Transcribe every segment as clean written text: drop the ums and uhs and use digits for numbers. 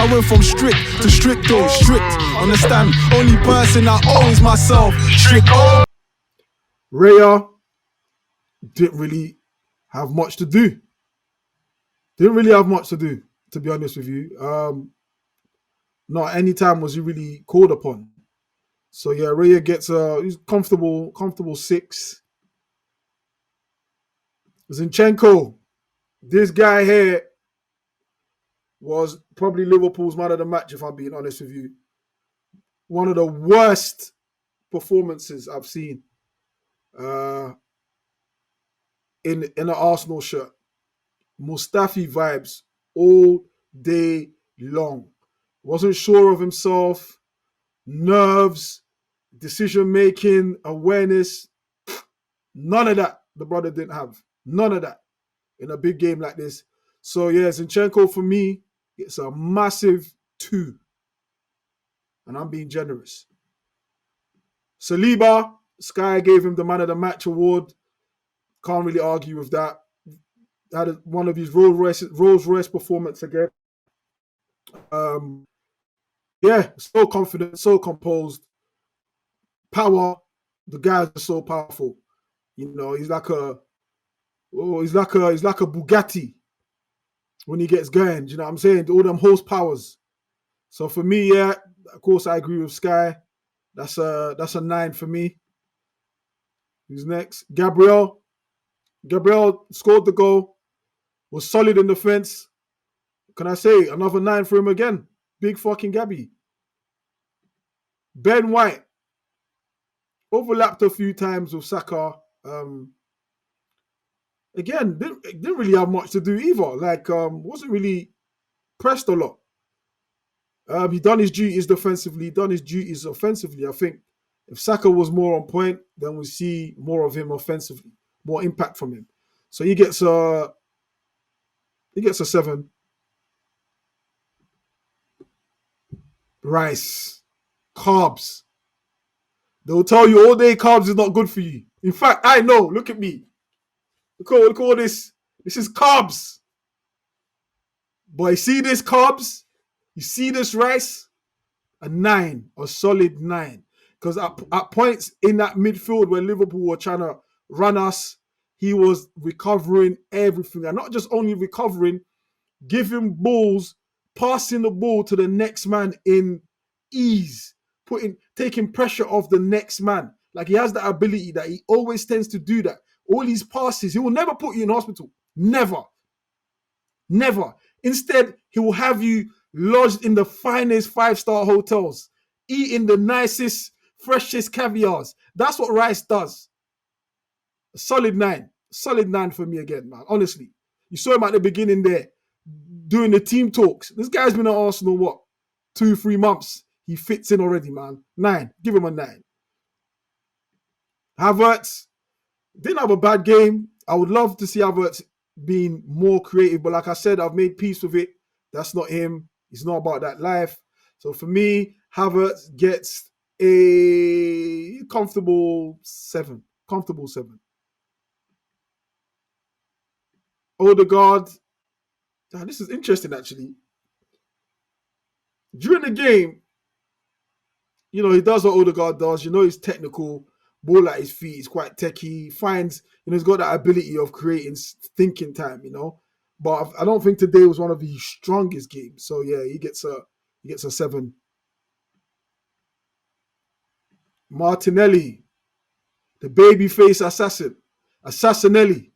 I went from strict to strict, though, strict. Understand? Only person I owe is myself. Strict. Raya didn't really have much to do. Didn't really have much to do, to be honest with you. Not any time was he really called upon. So yeah, Raya gets he's comfortable 6. Zinchenko, this guy here was probably Liverpool's man of the match, if I'm being honest with you. One of the worst performances I've seen in an Arsenal shirt. Mustafi vibes all day long. Wasn't sure of himself, nerves, decision making, awareness. None of that the brother didn't have. None of that in a big game like this. So yeah, Zinchenko for me, it's a massive 2. And I'm being generous. Saliba, Sky gave him the man of the match award. Can't really argue with that. Had one of his Rolls Royce performance again. Yeah, so confident, so composed. Power. The guys are so powerful. You know, he's like a Bugatti when he gets going. Do you know what I'm saying? All them horsepowers. So for me, yeah, of course I agree with Sky. That's a 9 for me. Who's next? Gabriel. Gabriel scored the goal. Was solid in defense. Can I say another 9 for him again? Big fucking Gabby. Ben White overlapped a few times with Saka. Again, didn't really have much to do either. Like, wasn't really pressed a lot. He done his duties defensively, done his duties offensively. I think if Saka was more on point, then we see more of him offensively, more impact from him. So he gets a 7. Rice, carbs. They'll tell you all day carbs is not good for you. In fact, I know. Look at me. Look at all this. This is carbs. But you see this carbs? You see this rice? A 9, a solid 9. Because at points in that midfield where Liverpool were trying to run us, he was recovering everything. And not just only recovering, giving balls, passing the ball to the next man in ease, taking pressure off the next man. Like, he has that ability that he always tends to do that. All these passes, he will never put you in hospital. Never. Never. Instead, he will have you lodged in the finest 5-star hotels, eating the nicest, freshest caviars. That's what Rice does. A solid 9. Solid 9 for me again, man. Honestly. You saw him at the beginning there, doing the team talks. This guy's been at Arsenal, what? 2-3 months. He fits in already, man. 9. Give him a 9. Havertz didn't have a bad game. I would love to see Havertz being more creative, but like I said, I've made peace with it. That's not him. He's not about that life. So for me, Havertz gets a comfortable 7. Comfortable 7. Odegaard. This is interesting, actually. During the game, you know, he does what Odegaard does. You know, he's technical. Ball at his feet. He's quite techie. Finds, you know, he's got that ability of creating thinking time, you know. But I don't think today was one of his strongest games. So yeah, he gets a 7. Martinelli, the babyface assassin, Assassinelli.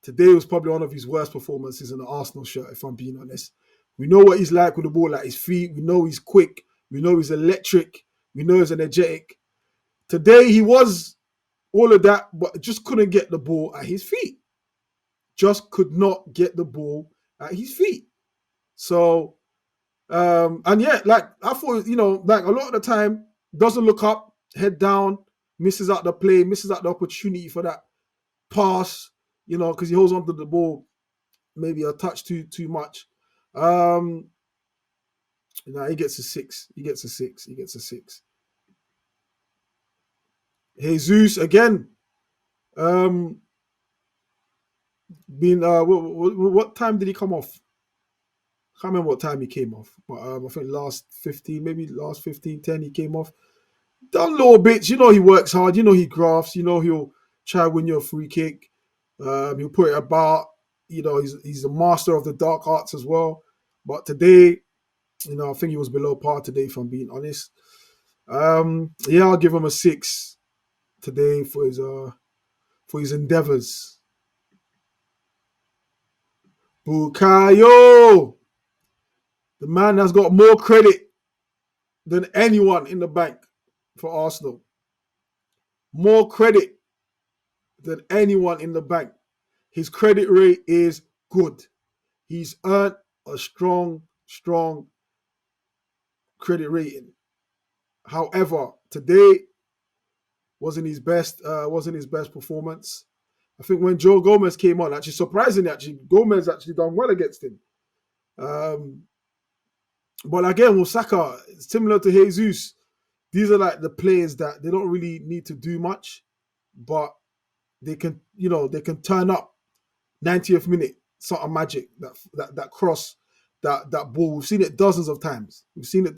Today was probably one of his worst performances in the Arsenal shirt, if I'm being honest. We know what he's like with the ball at his feet. We know he's quick. We know he's electric. We know he's energetic. Today he was all of that, but just couldn't get the ball at his feet. Just could not get the ball at his feet. So, and yeah, like I thought, you know, like a lot of the time, doesn't look up, head down, misses out the play, misses out the opportunity for that pass, you know, because he holds onto the ball maybe a touch too much. You know, he gets a 6. He gets a 6. He gets a 6. Jesus again. What time did he come off? Can't remember what time he came off, but I think last 15, maybe last 15, 10, he came off. Done little bits. You know he works hard. You know he grafts. You know he'll try to win you a free kick. He'll put it about. You know he's a master of the dark arts as well. But today, you know, I think he was below par today, if I'm being honest. Yeah, I'll give him a 6 today for his endeavors. Bukayo, the man has got more credit than anyone in the bank for Arsenal. More credit than anyone in the bank. His credit rate is good. He's earned a strong credit rating. However, today wasn't his best performance. I think when Joe Gomez came on, actually surprisingly, Gomez actually done well against him. But again, with Saka, similar to Jesus, these are like the players that they don't really need to do much, but they can, they can turn up 90th minute, sort of magic, that cross, that ball. We've seen it dozens of times. Think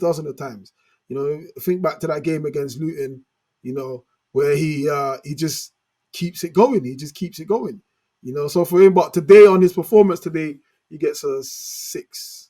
back to that game against Luton, where he just keeps it going. He just keeps it going. So for him, but today on his performance today, he gets a 6.